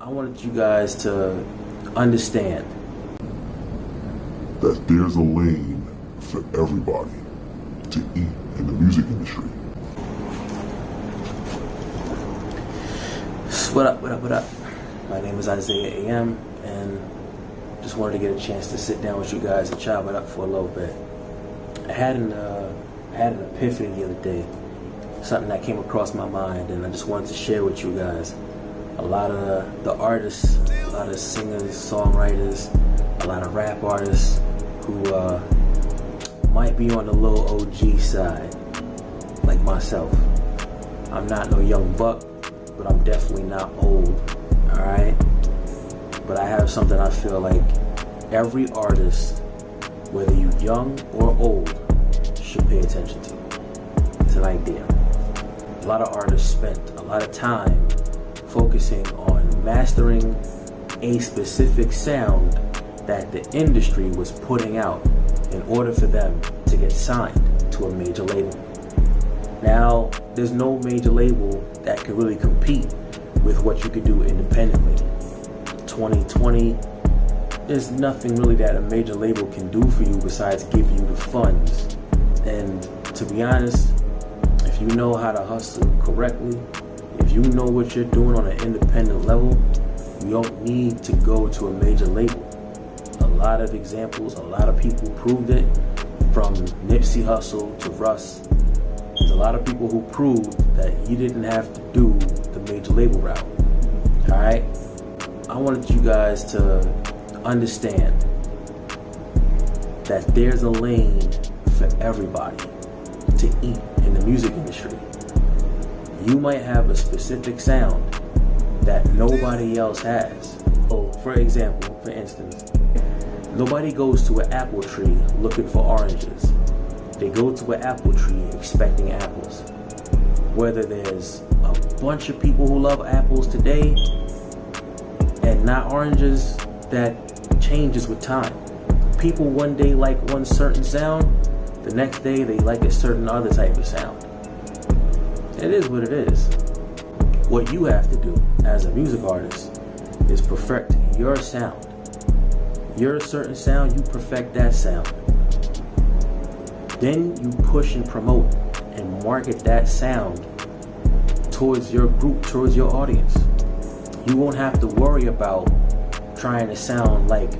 I wanted you guys to understand that there's a lane for everybody to eat in the music industry. What up? My name is Isaiah AM, and just wanted to get a chance to sit down with you guys and chop it up for a little bit. I had an epiphany the other day, something that came across my mind, and I just wanted to share with you guys. A lot of the artists, a lot of singers, songwriters, a lot of rap artists who might be on the little OG side, like myself. I'm not no young buck, but I'm definitely not old, alright? But I have something I feel like every artist, whether you're young or old, should pay attention to. It's an idea. A lot of artists spent a lot of time focusing on mastering a specific sound that the industry was putting out in order for them to get signed to a major label. Now, there's no major label that can really compete with what you could do independently. 2020, there's nothing really that a major label can do for you besides give you the funds. And to be honest, if you know how to hustle correctly, if you know what you're doing on an independent level, you don't need to go to a major label. A lot of examples, a lot of people proved it, from Nipsey Hussle to Russ. There's a lot of people who proved that you didn't have to do the major label route. Alright? I wanted you guys to understand that there's a lane for everybody to eat in the music industry. You might have a specific sound that nobody else has. Oh, for instance, nobody goes to an apple tree looking for oranges. They go to an apple tree expecting apples. Whether there's a bunch of people who love apples today and not oranges, that changes with time. People one day like one certain sound, the next day they like a certain other type of sound. It is what it is. What you have to do as a music artist is perfect your sound. Your certain sound, you perfect that sound. Then you push and promote and market that sound towards your group, towards your audience. You won't have to worry about trying to sound like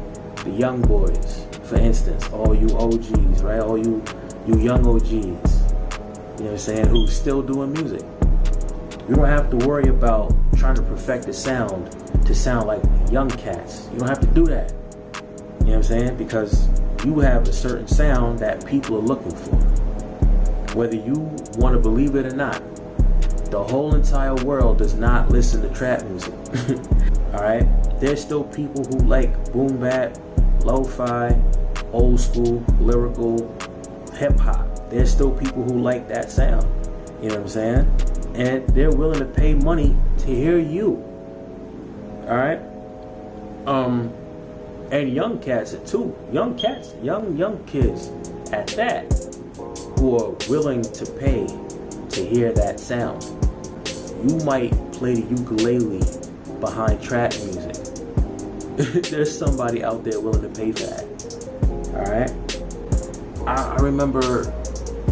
the young boys, for instance, all you OGs, right? All you young OGs, you know what I'm saying, who's still doing music. You don't have to worry about trying to perfect the sound to sound like young cats. You don't have to do that. You know what I'm saying? Because you have a certain sound that people are looking for. Whether you want to believe it or not, the whole entire world does not listen to trap music. Alright? There's still people who like boom bap, lo-fi, old school, lyrical, hip hop. There's still people who like that sound. You know what I'm saying? And they're willing to pay money to hear you. Alright? And young cats too. Young cats, young kids at that, who are willing to pay to hear that sound. You might play the ukulele behind trap music. There's somebody out there willing to pay for that. Alright? I remember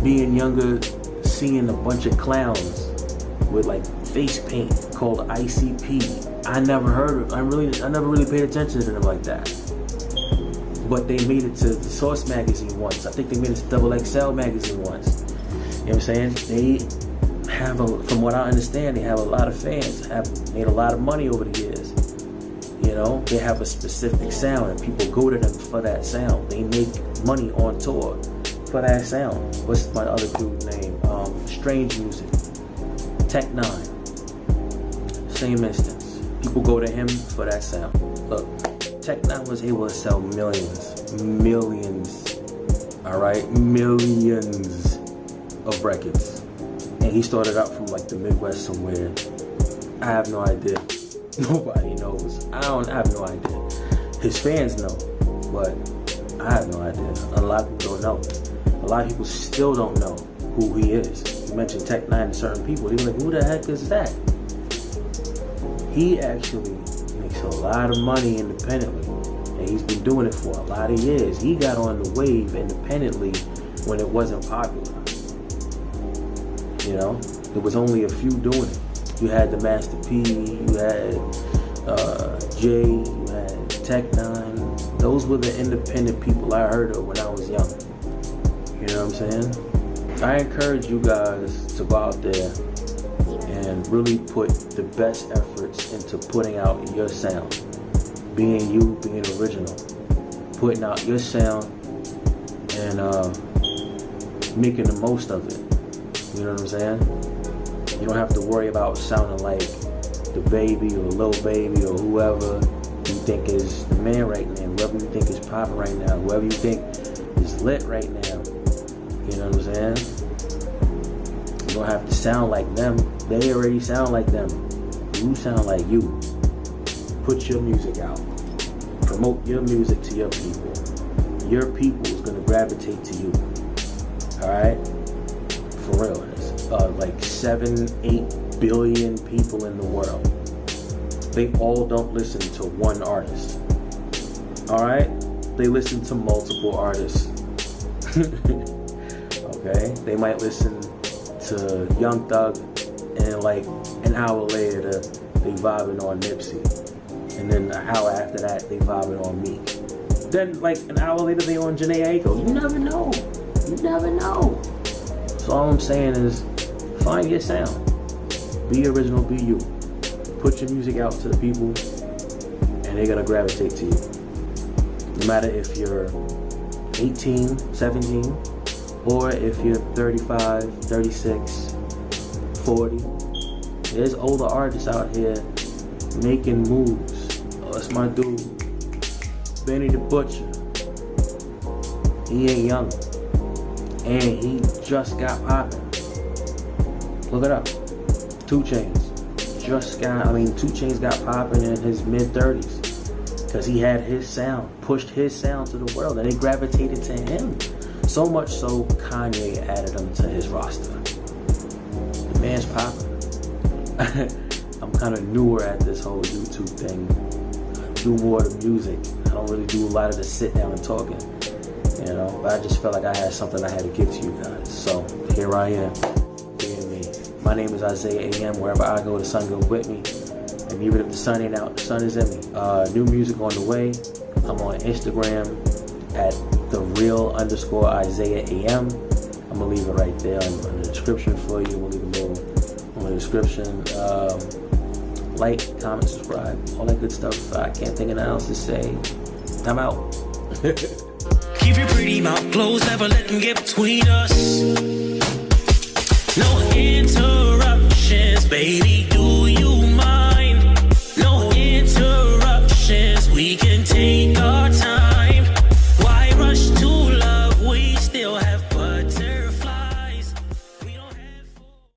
being younger, seeing a bunch of clowns with like face paint called ICP. I never heard of. I never really paid attention to them like that. But they made it to the Source magazine once. I think they made it to Double XL magazine once. You know what I'm saying? They have, from what I understand, they have a lot of fans. Have made a lot of money over the years. You know, they have a specific sound, and people go to them for that sound. They make money on tour for that sound. What's my other dude's name? Strange Music, Tech Nine. Same instance. People go to him for that sound. Look, Tech Nine was able to sell millions, alright? Millions of records. And he started out from like the Midwest somewhere. I have no idea. Nobody knows. I have no idea. His fans know, but I have no idea. A lot of people don't know. A lot of people still don't know who he is. You mentioned Tech Nine to certain people, they're like, who the heck is that? He actually, in makes a lot of money independently. And he's been doing it for a lot of years. He got on the wave independently when it wasn't popular. You know, there was only a few doing it. You had the Master P, you had Jay, you had Tech Nine. Those were the independent people I heard of when I was young. You know what I'm saying? I encourage you guys to go out there and really put the best efforts into putting out your sound. Being you, being original. Putting out your sound and making the most of it. You know what I'm saying? You don't have to worry about sounding like the Baby or Lil Baby or whoever you think is the man right now, whoever you think is popping right now, whoever you think is lit right now. You know what I'm saying? You don't have to sound like them. They already sound like them. You sound like you. Put your music out. Promote your music to your people. Your people is going to gravitate to you. Alright? For real. There's like 7-8 billion people in the world. They all don't listen to one artist. Alright? They listen to multiple artists. Okay? They might listen to Young Thug and like an hour later they vibing on Nipsey. And then an hour after that they vibing on Meek. Then like an hour later they on Janae Aiko. You never know. You never know. So all I'm saying is find your sound. Be original, be you. Put your music out to the people and they're gonna gravitate to you. No matter if you're 18, 17, or if you're 35, 36, 40. There's older artists out here making moves. Oh, that's my dude, Benny the Butcher. He ain't young. And he just got popping. Look it up. 2 Chainz. 2 Chainz got popping in his mid-30s. Because he had his sound, pushed his sound to the world, and they gravitated to him. So much so, Kanye added him to his roster. The man's popping. I'm kind of newer at this whole YouTube thing. I do more of the music. I don't really do a lot of the sit down and talking. You know, but I just felt like I had something I had to give to you guys. So, here I am. Being me. My name is Isaiah A.M. Wherever I go, the sun goes with me. And even if the sun ain't out, the sun is in me. New music on the way. I'm on Instagram at @the_real_Isaiah AM. I'm gonna leave it right there in the description for you. We'll leave a little on the description. Like, comment, subscribe, all that good stuff. I can't think of nothing else to say. I'm out. Keep your pretty mouth closed, never let them get between us. No interruptions, baby. Do